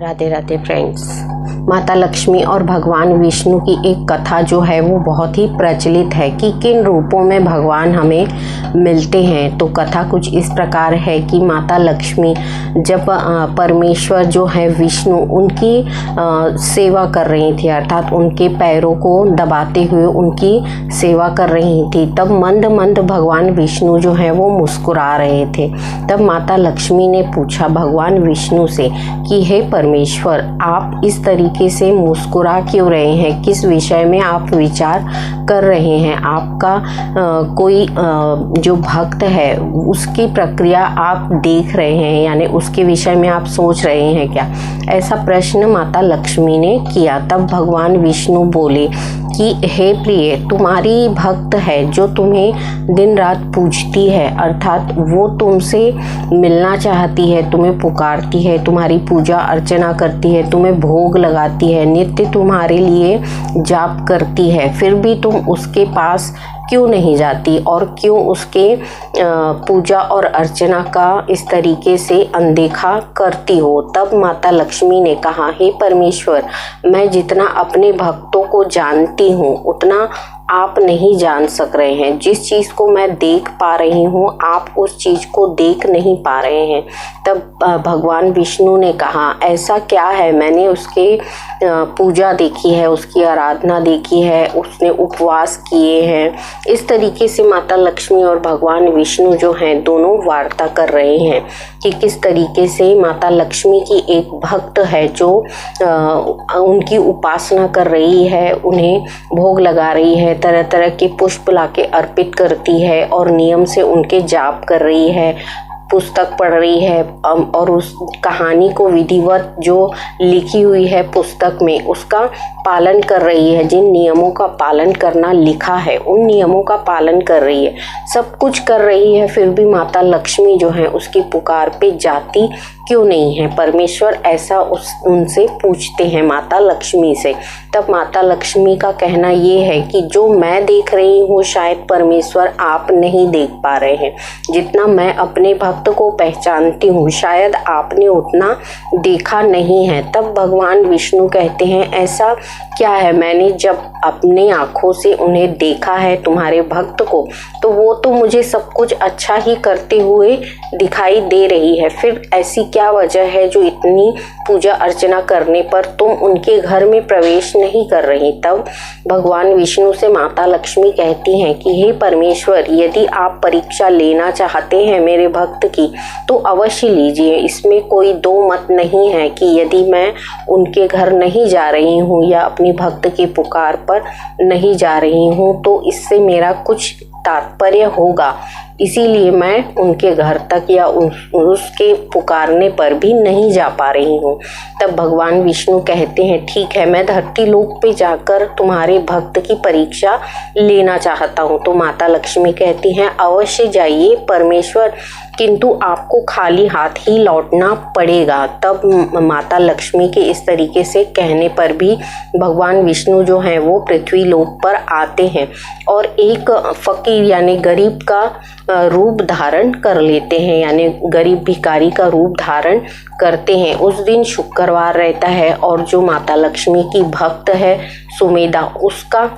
Radhe Radhe friends. माता लक्ष्मी और भगवान विष्णु की एक कथा जो है वो बहुत ही प्रचलित है कि किन रूपों में भगवान हमें मिलते हैं। तो कथा कुछ इस प्रकार है कि माता लक्ष्मी जब परमेश्वर जो है विष्णु उनकी सेवा कर रही थी, अर्थात उनके पैरों को दबाते हुए उनकी सेवा कर रही थी, तब मंद मंद भगवान विष्णु जो है वो मुस्कुरा रहे थे। तब माता लक्ष्मी ने पूछा भगवान विष्णु से कि हे परमेश्वर, आप इस तरीके से मुस्कुरा क्यों रहे हैं? किस विषय में आप विचार कर रहे हैं? आपका कोई जो भक्त है उसकी प्रक्रिया आप देख रहे हैं, यानी उसके विषय में आप सोच रहे हैं क्या? ऐसा प्रश्न माता लक्ष्मी ने किया। तब भगवान विष्णु बोले कि हे प्रिय, तुम्हारी भक्त है जो तुम्हें दिन रात पूजती है, अर्थात वो तुमसे मिलना चाहती है, तुम्हें पुकारती है, तुम्हारी पूजा अर्चना करती है, तुम्हें भोग लगाती है, नित्य तुम्हारे लिए जाप करती है, फिर भी तुम उसके पास क्यों नहीं जाती और क्यों उसके पूजा और अर्चना का इस तरीके से अनदेखा करती हो? तब माता लक्ष्मी ने कहा, हे परमेश्वर, मैं जितना अपने भक्तों को जानती हूँ उतना आप नहीं जान सक रहे हैं। जिस चीज़ को मैं देख पा रही हूँ आप उस चीज़ को देख नहीं पा रहे हैं। तब भगवान विष्णु ने कहा, ऐसा क्या है? मैंने उसके पूजा देखी है, उसकी आराधना देखी है, उसने उपवास किए हैं। इस तरीके से माता लक्ष्मी और भगवान विष्णु जो हैं दोनों वार्ता कर रहे हैं कि किस तरीके से माता लक्ष्मी की एक भक्त है जो उनकी उपासना कर रही है, उन्हें भोग लगा रही है, तरह तरह के पुष्प लाके अर्पित करती है और नियम से उनके जाप कर रही है, पुस्तक पढ़ रही है और उस कहानी को विधिवत जो लिखी हुई है पुस्तक में उसका पालन कर रही है। जिन नियमों का पालन करना लिखा है उन नियमों का पालन कर रही है, सब कुछ कर रही है, फिर भी माता लक्ष्मी जो है उसकी पुकार पे जाती क्यों नहीं है? परमेश्वर ऐसा उनसे पूछते हैं माता लक्ष्मी से। तब माता लक्ष्मी का कहना ये है कि जो मैं देख रही हूँ शायद परमेश्वर आप नहीं देख पा रहे हैं। जितना मैं अपने भक्त को पहचानती हूँ शायद आपने उतना देखा नहीं है। तब भगवान विष्णु कहते हैं, ऐसा क्या है? मैंने जब अपने आँखों से उन्हें देखा है, तुम्हारे भक्त को, तो वो तो मुझे सब कुछ अच्छा ही करते हुए दिखाई दे रही है। फिर ऐसी क्या वजह है जो इतनी पूजा अर्चना करने पर तुम उनके घर में प्रवेश नहीं कर रही? तब भगवान विष्णु से माता लक्ष्मी कहती हैं कि हे परमेश्वर, यदि आप परीक्षा लेना चाहते हैं मेरे भक्त की तो अवश्य लीजिए। इसमें कोई दो मत नहीं है कि यदि मैं उनके घर नहीं जा रही हूँ या अपनी भक्त की पुकार पर नहीं जा रही हूँ तो इससे मेरा कुछ तात्पर्य होगा, इसीलिए मैं उनके घर तक या उसके पुकारने पर भी नहीं जा पा रही हूँ। तब भगवान विष्णु कहते हैं, ठीक है, मैं धरती लोक पे जाकर तुम्हारे भक्त की परीक्षा लेना चाहता हूँ। तो माता लक्ष्मी कहती हैं, अवश्य जाइए परमेश्वर, किंतु आपको खाली हाथ ही लौटना पड़ेगा। तब माता लक्ष्मी के इस तरीके से कहने पर भी भगवान विष्णु जो हैं वो पृथ्वी लोक पर आते हैं और एक फकीर यानी गरीब का रूप धारण कर लेते हैं, यानी गरीब भिखारी का रूप धारण करते हैं। उस दिन शुक्रवार रहता है और जो माता लक्ष्मी की भक्त है सुमेधा, उसका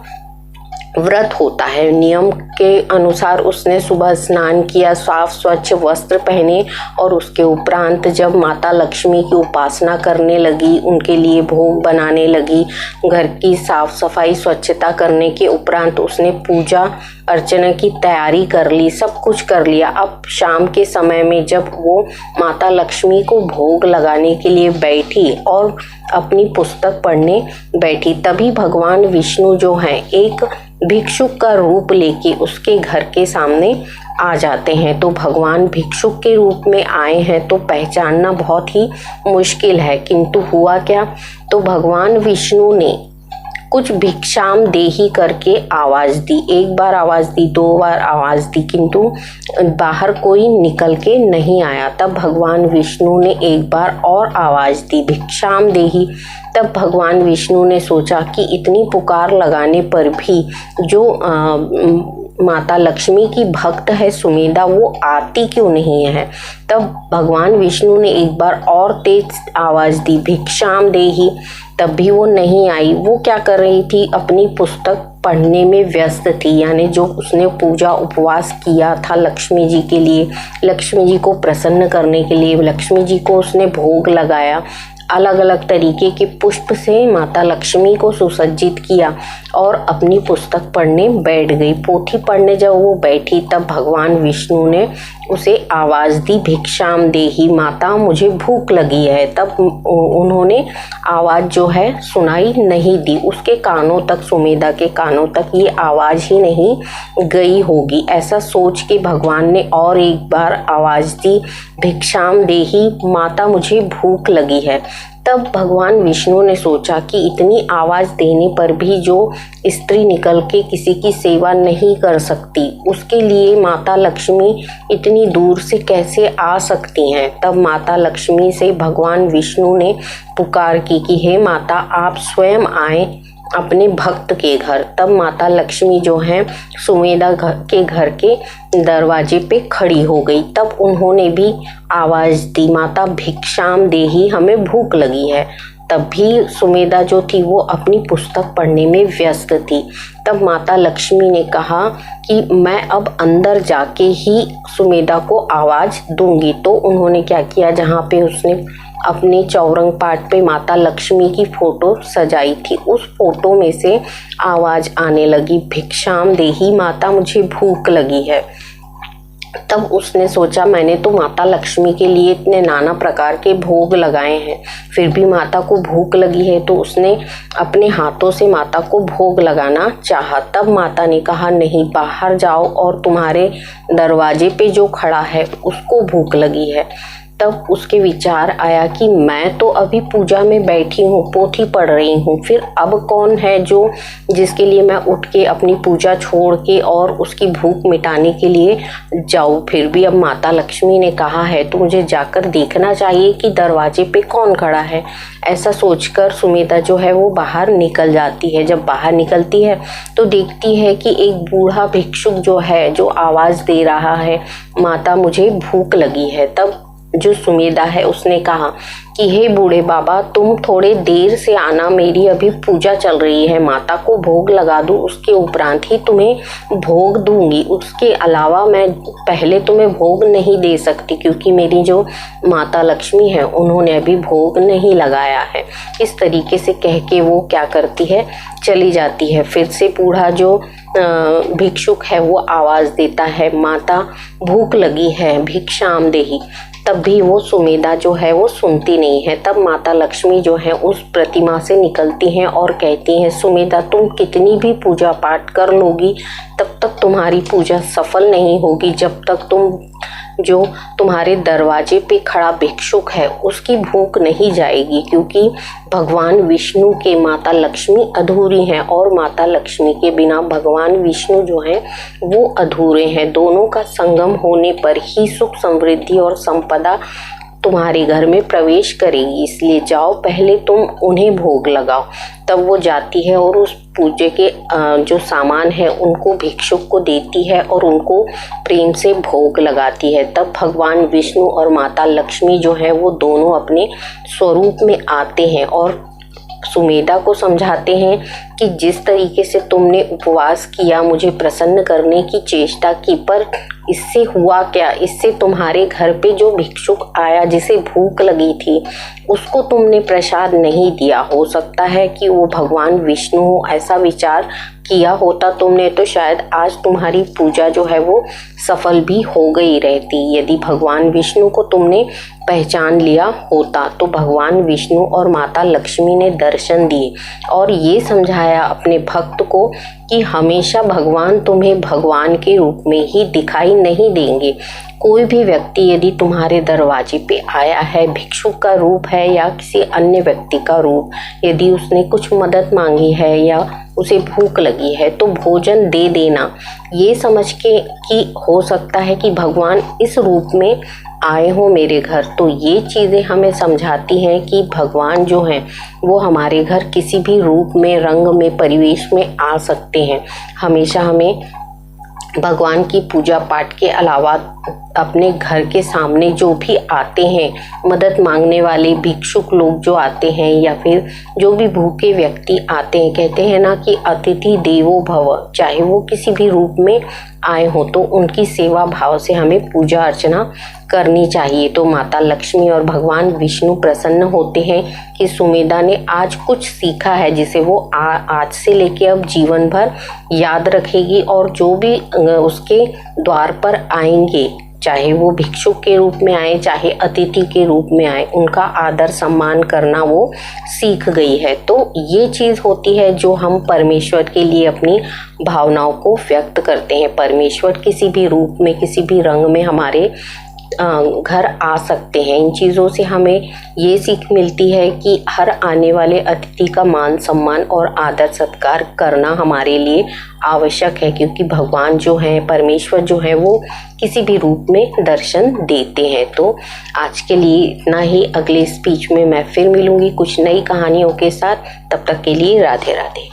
व्रत होता है। नियम के अनुसार उसने सुबह स्नान किया, साफ स्वच्छ वस्त्र पहने और उसके उपरांत जब माता लक्ष्मी की उपासना करने लगी, उनके लिए भोग बनाने लगी, घर की साफ सफाई स्वच्छता करने के उपरांत उसने पूजा अर्चना की तैयारी कर ली, सब कुछ कर लिया। अब शाम के समय में जब वो माता लक्ष्मी को भोग लगाने के लिए बैठी और अपनी पुस्तक पढ़ने बैठी, तभी भगवान विष्णु जो हैं एक भिक्षुक का रूप लेके उसके घर के सामने आ जाते हैं। तो भगवान भिक्षुक के रूप में आए हैं तो पहचानना बहुत ही मुश्किल है, किंतु हुआ क्या? तो भगवान विष्णु ने कुछ भिक्षाम देही करके आवाज दी। एक बार आवाज दी, दो बार आवाज दी, किंतु बाहर कोई निकल के नहीं आया। तब भगवान विष्णु ने एक बार और आवाज दी, भिक्षाम देही। तब भगवान विष्णु ने सोचा कि इतनी पुकार लगाने पर भी जो माता लक्ष्मी की भक्त है सुमेधा, वो आती क्यों नहीं है। तब भगवान विष्णु ने एक बार और तेज आवाज दी, भिक्षाम देहि। तब भी वो नहीं आई। वो क्या कर रही थी, अपनी पुस्तक पढ़ने में व्यस्त थी। यानी जो उसने पूजा उपवास किया था लक्ष्मी जी के लिए, लक्ष्मी जी को प्रसन्न करने के लिए, लक्ष्मी जी को उसने भोग लगाया, अलग अलग तरीके के पुष्प से माता लक्ष्मी को सुसज्जित किया और अपनी पुस्तक पढ़ने बैठ गई। पोथी पढ़ने जब वो बैठी तब भगवान विष्णु ने उसे आवाज़ दी, भिक्षाम देहि, माता मुझे भूख लगी है। तब उन्होंने आवाज़ जो है सुनाई नहीं दी, उसके कानों तक, सुमेधा के कानों तक ये आवाज़ ही नहीं गई होगी। ऐसा सोच के भगवान ने और एक बार आवाज़ दी, भिक्षाम देहि, माता मुझे भूख लगी है। तब भगवान विष्णु ने सोचा कि इतनी आवाज़ देने पर भी जो स्त्री निकल के किसी की सेवा नहीं कर सकती, उसके लिए माता लक्ष्मी इतनी दूर से कैसे आ सकती हैं। तब माता लक्ष्मी से भगवान विष्णु ने पुकार की कि हे माता, आप स्वयं आए अपने भक्त के घर। तब माता लक्ष्मी जो हैं सुमेधा के घर के दरवाजे पे खड़ी हो गई। तब उन्होंने भी आवाज़ दी, माता भिक्षाम देहि, हमें भूख लगी है। तब भी सुमेधा जो थी वो अपनी पुस्तक पढ़ने में व्यस्त थी। तब माता लक्ष्मी ने कहा कि मैं अब अंदर जाके ही सुमेधा को आवाज़ दूंगी। तो उन्होंने क्या किया, जहाँ पे उसने अपने चौरंग पाट पे माता लक्ष्मी की फोटो सजाई थी, उस फोटो में से आवाज़ आने लगी, भिक्षाम देहि, माता मुझे भूख लगी है। तब उसने सोचा, मैंने तो माता लक्ष्मी के लिए इतने नाना प्रकार के भोग लगाए हैं, फिर भी माता को भूख लगी है। तो उसने अपने हाथों से माता को भोग लगाना चाहा। तब माता ने कहा, नहीं, बाहर जाओ और तुम्हारे दरवाजे पे जो खड़ा है उसको भूख लगी है। तब उसके विचार आया कि मैं तो अभी पूजा में बैठी हूँ, पोथी पढ़ रही हूँ, फिर अब कौन है जो जिसके लिए मैं उठ के अपनी पूजा छोड़ के और उसकी भूख मिटाने के लिए जाऊँ। फिर भी अब माता लक्ष्मी ने कहा है तो मुझे जाकर देखना चाहिए कि दरवाजे पे कौन खड़ा है। ऐसा सोचकर सुमेधा जो है वो बाहर निकल जाती है। जब बाहर निकलती है तो देखती है कि एक बूढ़ा भिक्षुक जो है, जो आवाज़ दे रहा है, माता मुझे भूख लगी है। तब जो सुमेधा है उसने कहा कि हे बूढ़े बाबा, तुम थोड़े देर से आना, मेरी अभी पूजा चल रही है, माता को भोग लगा दूं, उसके उपरांत ही तुम्हें भोग दूंगी। उसके अलावा मैं पहले तुम्हें भोग नहीं दे सकती, क्योंकि मेरी जो माता लक्ष्मी है उन्होंने अभी भोग नहीं लगाया है। इस तरीके से कह के वो क्या करती है, चली जाती है। फिर से बूढ़ा जो भिक्षुक है वो आवाज़ देता है, माता भूख लगी है, भिक्षाम देहि। तब भी वो सुमेधा जो है वो सुनती नहीं है। तब माता लक्ष्मी जो है उस प्रतिमा से निकलती हैं और कहती हैं, सुमेधा, तुम कितनी भी पूजा पाठ कर लोगी तब तक तुम्हारी पूजा सफल नहीं होगी, जब तक तुम जो तुम्हारे दरवाजे पे खड़ा भिक्षुक है उसकी भूख नहीं जाएगी। क्योंकि भगवान विष्णु के माता लक्ष्मी अधूरी हैं और माता लक्ष्मी के बिना भगवान विष्णु जो हैं वो अधूरे हैं। दोनों का संगम होने पर ही सुख, समृद्धि और संपदा तुम्हारे घर में प्रवेश करेगी। इसलिए जाओ, पहले तुम उन्हें भोग लगाओ। तब वो जाती है और उस पूजे के जो सामान है उनको भिक्षुक को देती है और उनको प्रेम से भोग लगाती है। तब भगवान विष्णु और माता लक्ष्मी जो है वो दोनों अपने स्वरूप में आते हैं और सुमेधा को समझाते हैं कि जिस तरीके से तुमने उपवास किया, मुझे प्रसन्न करने की चेष्टा की, पर इससे हुआ क्या, इससे तुम्हारे घर पे जो भिक्षुक आया जिसे भूख लगी थी उसको तुमने प्रसाद नहीं दिया। हो सकता है कि वो भगवान विष्णु हो, ऐसा विचार किया होता तुमने तो शायद आज तुम्हारी पूजा जो है वो सफल भी हो गई रहती। यदि भगवान विष्णु को तुमने पहचान लिया होता। तो भगवान विष्णु और माता लक्ष्मी ने दर्शन दिए और ये समझाया अपने भक्त को कि हमेशा भगवान तुम्हें भगवान के रूप में ही दिखाई नहीं देंगे। कोई भी व्यक्ति यदि तुम्हारे दरवाजे पे आया है, भिक्षुक का रूप है या किसी अन्य व्यक्ति का रूप, यदि उसने कुछ मदद मांगी है या उसे भूख लगी है तो भोजन दे देना, ये समझ के कि हो सकता है कि भगवान इस रूप में आए हो मेरे घर। तो ये चीज़ें हमें समझाती हैं कि भगवान जो हैं वो हमारे घर किसी भी रूप में, रंग में, परिवेश में आ सकते हैं। हमेशा हमें भगवान की पूजा पाठ के अलावा अपने घर के सामने जो भी आते हैं, मदद मांगने वाले भिक्षुक लोग जो आते हैं या फिर जो भी भूखे व्यक्ति आते हैं, कहते हैं ना कि अतिथि देवो भव, चाहे वो किसी भी रूप में आए हो तो उनकी सेवा भाव से हमें पूजा अर्चना करनी चाहिए। तो माता लक्ष्मी और भगवान विष्णु प्रसन्न होते हैं कि सुमेधा ने आज कुछ सीखा है जिसे वो आज से लेके अब जीवन भर याद रखेगी, और जो भी उसके द्वार पर आएंगे, चाहे वो भिक्षुक के रूप में आए चाहे अतिथि के रूप में आए, उनका आदर सम्मान करना वो सीख गई है। तो ये चीज़ होती है जो हम परमेश्वर के लिए अपनी भावनाओं को व्यक्त करते हैं। परमेश्वर किसी भी रूप में, किसी भी रंग में हमारे घर आ सकते हैं। इन चीज़ों से हमें ये सीख मिलती है कि हर आने वाले अतिथि का मान सम्मान और आदर सत्कार करना हमारे लिए आवश्यक है, क्योंकि भगवान जो हैं, परमेश्वर जो है, वो किसी भी रूप में दर्शन देते हैं। तो आज के लिए इतना ही। अगले स्पीच में मैं फिर मिलूंगी कुछ नई कहानियों के साथ। तब तक के लिए राधे राधे।